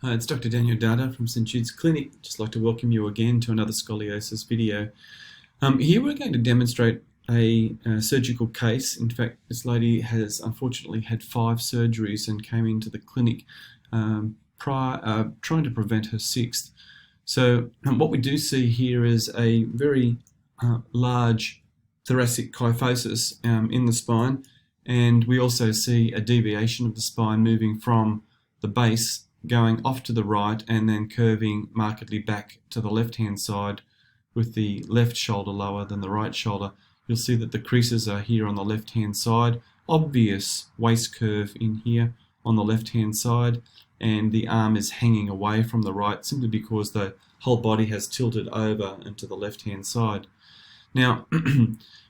Hi, it's Dr. Daniel Dahdah from St. Jude's Clinic. Just like to welcome you again to another scoliosis video. Here we're going to demonstrate a surgical case. In fact, this lady has unfortunately had 5 surgeries and came into the clinic trying to prevent her 6th. So what we do see here is a very large thoracic kyphosis in the spine, and we also see a deviation of the spine moving from the base going off to the right and then curving markedly back to the left hand side with the left shoulder lower than the right shoulder. You'll see that the creases are here on the left hand side, obvious waist curve in here on the left hand side, and the arm is hanging away from the right simply because the whole body has tilted over into the left hand side. Now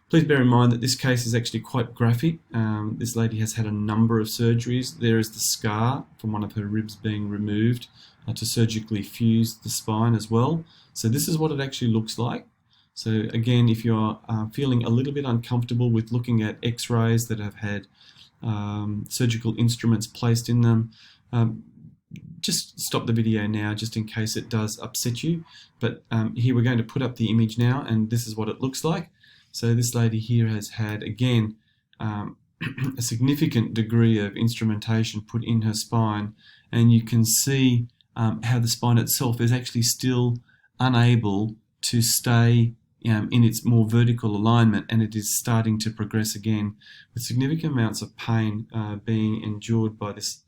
please bear in mind that this case is actually quite graphic. This lady has had a number of surgeries. There is the scar from one of her ribs being removed to surgically fuse the spine as well. So this is what it actually looks like. So again, if you're feeling a little bit uncomfortable with looking at x-rays that have had surgical instruments placed in them, just stop the video now just in case it does upset you. But here we're going to put up the image now, and this is what it looks like. So this lady here has had, again, a significant degree of instrumentation put in her spine, and you can see how the spine itself is actually still unable to stay in its more vertical alignment, and it is starting to progress again with significant amounts of pain being endured by this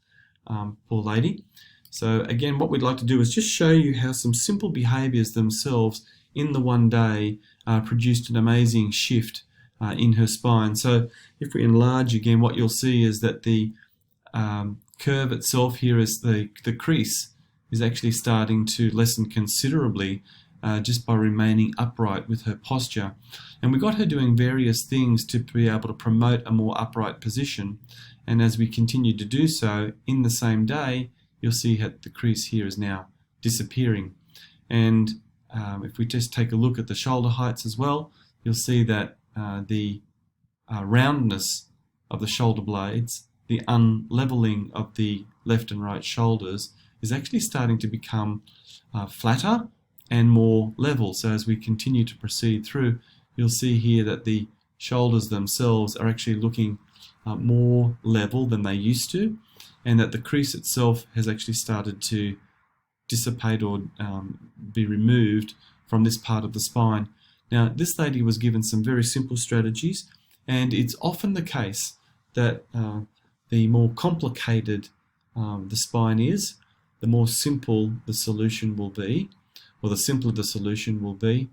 poor lady. So again, what we'd like to do is just show you how some simple behaviours themselves in the one day produced an amazing shift in her spine. So if we enlarge again, what you'll see is that the curve itself here is the crease is actually starting to lessen considerably just by remaining upright with her posture. And we got her doing various things to be able to promote a more upright position. And as we continue to do so in the same day, you'll see that the crease here is now disappearing. And if we just take a look at the shoulder heights as well, you'll see that the roundness of the shoulder blades, the unleveling of the left and right shoulders is actually starting to become flatter and more level. So as we continue to proceed through, you'll see here that the shoulders themselves are actually looking more level than they used to, and that the crease itself has actually started to dissipate or be removed from this part of the spine. Now, this lady was given some very simple strategies, and it's often the case that the more complicated the spine is, the more simple the solution will be, or the simpler the solution will be.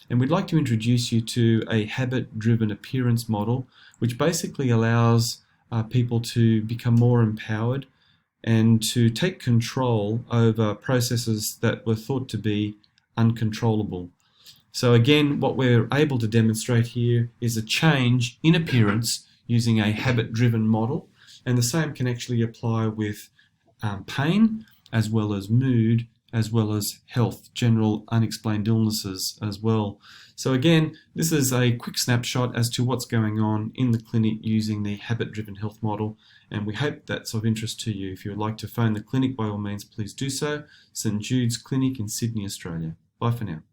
And we'd like to introduce you to a habit-driven appearance model, which basically allows people to become more empowered and to take control over processes that were thought to be uncontrollable. So again, what we're able to demonstrate here is a change in appearance using a habit-driven model, and the same can actually apply with pain, as well as mood, as well as health, general unexplained illnesses as well. So again, this is a quick snapshot as to what's going on in the clinic using the habit-driven health model, and we hope that's of interest to you. If you would like to phone the clinic, by all means, please do so. St. Jude's Clinic in Sydney, Australia. Bye for now.